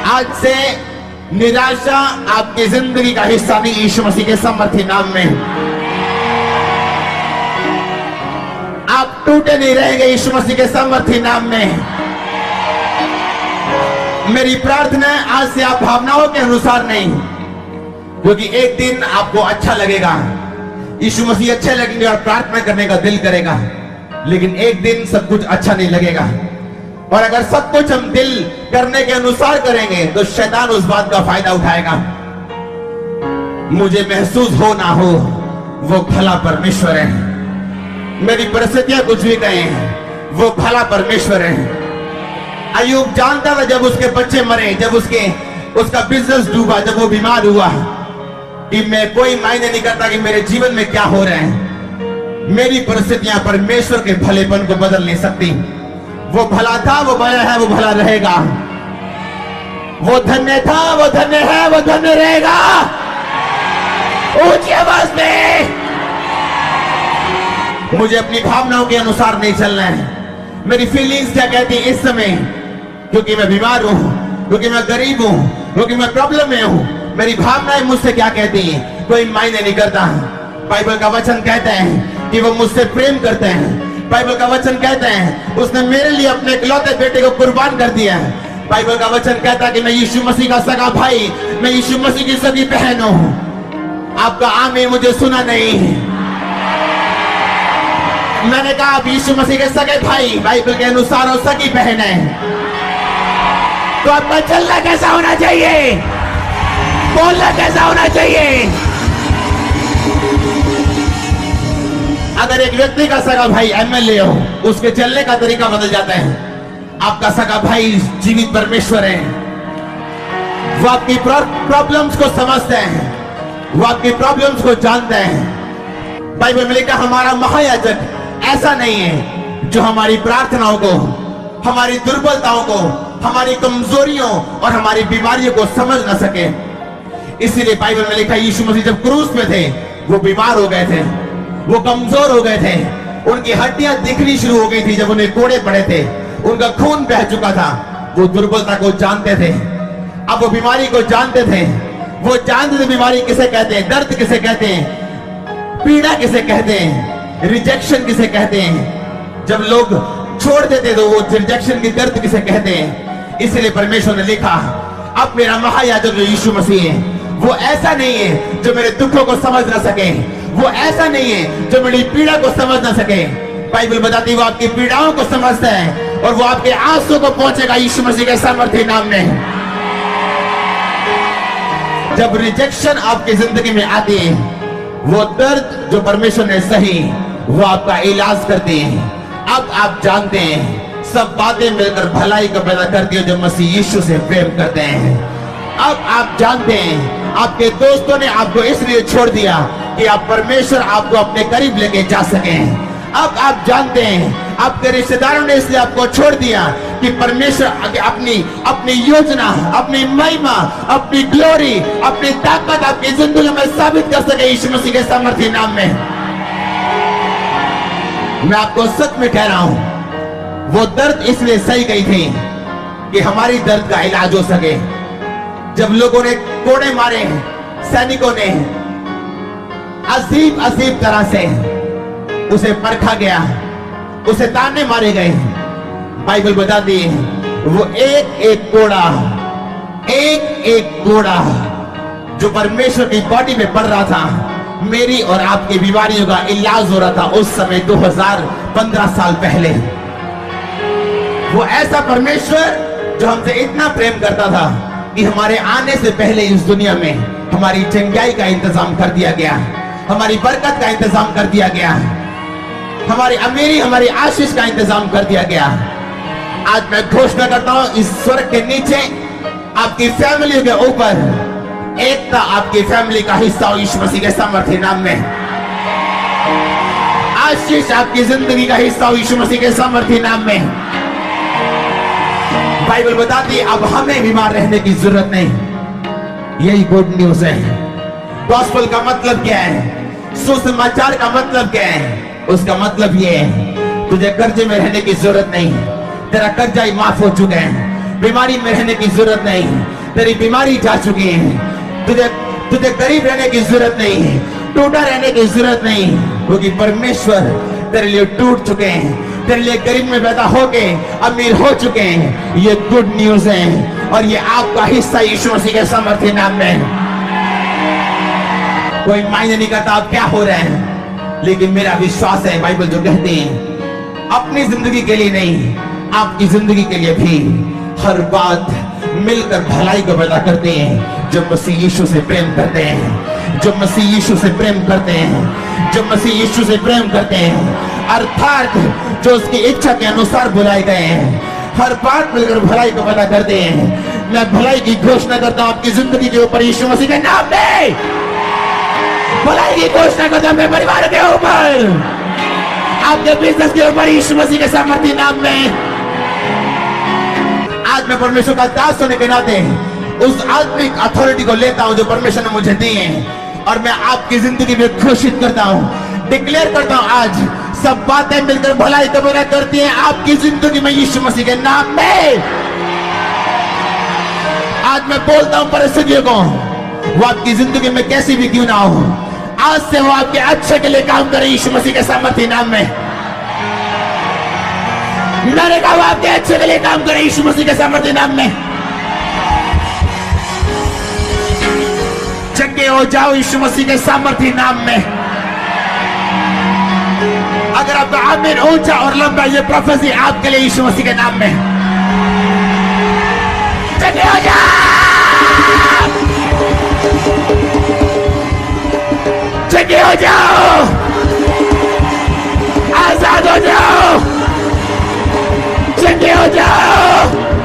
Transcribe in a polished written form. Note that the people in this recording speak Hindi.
आज से निराशा आपकी जिंदगी का हिस्सा नहीं, यीशु मसीह के सामर्थ्य नाम में। आप टूटे नहीं रहेंगे यीशु मसीह के सामर्थ्य नाम में। मेरी प्रार्थना है आज से आप भावनाओं के अनुसार नहीं, क्योंकि एक दिन आपको अच्छा लगेगा, यीशु मसीह अच्छे लगेंगे और प्रार्थना करने का दिल करेगा, लेकिन एक दिन सब कुछ अच्छा नहीं लगेगा। और अगर सब कुछ हम दिल करने के अनुसार करेंगे तो शैतान उस बात का फायदा उठाएगा। मुझे महसूस हो ना हो, वो भला परमेश्वर है। मेरी परिस्थितियां कुछ भी कहें, वो भला परमेश्वर है। अय्यूब जानता था जब उसके बच्चे मरे, जब उसका बिजनेस डूबा, जब वो बीमार हुआ, कि मैं कोई मायने नहीं करता कि मेरे जीवन में क्या हो रहा है। मेरी परिस्थितियां परमेश्वर के भलेपन को बदल नहीं सकती। वो भला था, वो भला है, वो भला रहेगा। वो धन्य था, वो धन्य है, वो धन्य रहेगा। ऊंची आवाज में मुझे अपनी भावनाओं के अनुसार नहीं चलना है। मेरी फीलिंग्स क्या कहती है इस समय, क्योंकि मैं बीमार हूं, क्योंकि मैं गरीब हूं, क्योंकि मैं प्रॉब्लम में हूं, मेरी भावनाएं मुझसे क्या कहती हैं कोई मायने नहीं करता। बाइबल का वचन कहता है कि वो मुझसे प्रेम करते हैं। बाइबल का वचन कहता है उसने मेरे लिए अपने इकलौते बेटे को कुर्बान कर दिया है। बाइबल का वचन कहता है कि मैं यीशु मसीह का सगा भाई, मैं यीशु मसीह की सगी बहन हूं। आपका आमीन मुझे सुना नहीं। मैंने कहा आप यीशु मसीह के सगे भाई, बाइबल के अनुसार और सगी बहन है, तो आपका चलना कैसा होना चाहिए, बोलना कैसा होना चाहिए। अगर एक व्यक्ति का सगा भाई एमएलए हो, उसके चलने का तरीका बदल जाता है। आपका सगा भाई जीवित परमेश्वर है, वो आपकी प्रॉब्लम्स को समझते हैं, वो आपकी प्रॉब्लम्स को जानते हैं। बाइबल में लिखा हमारा महायाजक ऐसा नहीं है जो हमारी प्रार्थनाओं को, हमारी दुर्बलताओं को, हमारी कमजोरियों और हमारी बीमारियों को समझ ना सके। इसीलिए बाइबल में लिखा यीशु मसीह जब क्रूस पे थे, वो बीमार हो गए थे, वो कमजोर हो गए थे, उनकी हड्डियां दिखनी शुरू हो गई थी। जब उन्हें कोड़े पड़े थे, उनका खून बह चुका था, वो दुर्बलता को जानते थे, अब वो बीमारी को जानते थे। वो जानते थे बीमारी किसे कहते हैं, दर्द किसे कहते हैं, पीड़ा किसे कहते हैं, रिजेक्शन किसे कहते हैं। जब लोग छोड़ देते तो वो रिजेक्शन की दर्द किसे कहते हैं। इसलिए परमेश्वर ने लिखा अब मेरा महायाजक जो यीशु मसीह है, वो ऐसा नहीं है जो मेरे दुखों को समझ ना सके, वो ऐसा नहीं है जो मेरी पीड़ा को समझ ना सके। बाइबल बताती है वो आपकी पीड़ाओं को समझता है और वो आपके आंसू को पहुंचेगा यीशु मसीह के सामर्थ्य नाम में। जब रिजेक्शन आपकी जिंदगी में आती है, वो दर्द जो परमेश्वर ने सही, वो आपका इलाज करती है। अब आप जानते हैं सब बातें मिलकर भलाई को पैदा करती है जो मसीह यीशु से प्रेम करते हैं। अब आप जानते हैं आपके दोस्तों ने आपको इसलिए छोड़ दिया कि आप परमेश्वर आपको अपने करीब लेके जा सकें। अब आप जानते हैं आपके रिश्तेदारों ने इसलिए आपको छोड़ दिया कि परमेश्वर अपनी योजना, अपनी महिमा, अपनी ग्लोरी, अपनी ताकत आपकी जिंदगी में साबित कर सके यीशु मसीह के सामर्थ्य नाम में। मैं आपको सच में कह रहा हूं वो दर्द इसलिए सही गई थी कि हमारी दर्द का इलाज हो सके। जब लोगों ने कोड़े मारे, सैनिकों ने अजीब अजीब तरह से उसे परखा गया, उसे ताने मारे गए। बाइबल बताती है वो एक एक कोड़ा जो परमेश्वर की बॉडी में पड़ रहा था, मेरी और आपकी बीमारियों का इलाज हो रहा था उस समय 2015 साल पहले। वो ऐसा परमेश्वर जो हमसे इतना प्रेम करता था कि हमारे आने से पहले इस दुनिया में हमारी चंगाई का इंतजाम कर दिया गया, हमारी बरकत का इंतजाम कर दिया गया, हमारी अमीरी, हमारी आशीष का इंतजाम कर दिया गया। आज मैं घोषणा करता हूं इस स्वर्ग के नीचे आपकी फैमिली के ऊपर एकता आपकी फैमिली का हिस्सा हो यीशु मसीह के सामर्थ्य नाम में। आशीष आपकी जिंदगी का हिस्सा हो यीशु मसीह के सामर्थ्य नाम में। बाइबल बताती है अब हमें बीमार रहने की जरूरत नहीं। यही गुड न्यूज है। गॉस्पेल का मतलब क्या है, सुसमाचार का मतलब क्या है? उसका मतलब ये है तुझे कर्जे में रहने की जरूरत नहीं, तेरा कर्जा ही माफ हो चुका है, बीमारी में रहने की जरूरत नहीं, तेरी बीमारी जा चुकी है। तुझे गरीब रहने की जरूरत नहीं, टूटा रहने की जरूरत नहीं, क्योंकि परमेश्वर तेरे लिए टूट चुके हैं, तेरे लिए गरीब में पैदा होके अमीर हो चुके हैं। ये गुड न्यूज है और ये आपका हिस्सा यीशु मसीह के सामर्थ्य नाम में। कोई मायने नहीं करता आप क्या हो रहे हैं, लेकिन मेरा विश्वास है बाइबल जो कहते हैं अपनी जिंदगी के लिए नहीं, आपकी जिंदगी के लिए भी हर बात मिलकर भलाई को पैदा करते हैं जो मसीह यीशु से प्रेम करते हैं, जो मसीह यीशु से प्रेम करते हैं, जो मसीह यीशु से प्रेम करते हैं, अर्थात जो उसकी इच्छा के अनुसार बुलाए गए हैं। हर बात मिलकर भलाई को पैदा करते हैं। मैं भलाई की घोषणा करता हूं आपकी जिंदगी के ऊपर यीशु मसीह के नाम में। भलाई की घोषणा करता हूं अपने परिवार के ऊपर, आपके बिजनेस के ऊपर यीशु मसीह के सामर्थ्य नाम में। आज मैं परमेश्वर का दास होने के नाते उस आत्मिक अथॉरिटी को लेता हूं जो परमेश्वर ने मुझे दी है, और मैं आपकी जिंदगी में घोषित करता हूं, डिक्लेयर करता हूं, आज सब बातें मिलकर भलाई को पैदा करती हैं आपकी जिंदगी में यीशु मसीह के नाम में। आज मैं बोलता हूं परिस्थितियों को, वो आपकी जिंदगी में कैसी भी क्यों ना हो, आज से वो आपके अच्छे के लिए काम करे यीशु मसीह के सामर्थ्य नाम में। मैंने कहा वो आपके अच्छे के लिए काम करे यीशु मसीह के सामर्थ्य नाम में। चंगे हो जाओ यीशु मसीह के सामर्थ्य नाम में। अगर आपका आमीन ऊंचा और लंबा, ये प्रोफेसी आपके लिए यीशु मसीह के नाम में। चंगे हो जाओ, चंगे हो जाओ, आजाद हो जाओ, चंगे हो जाओ।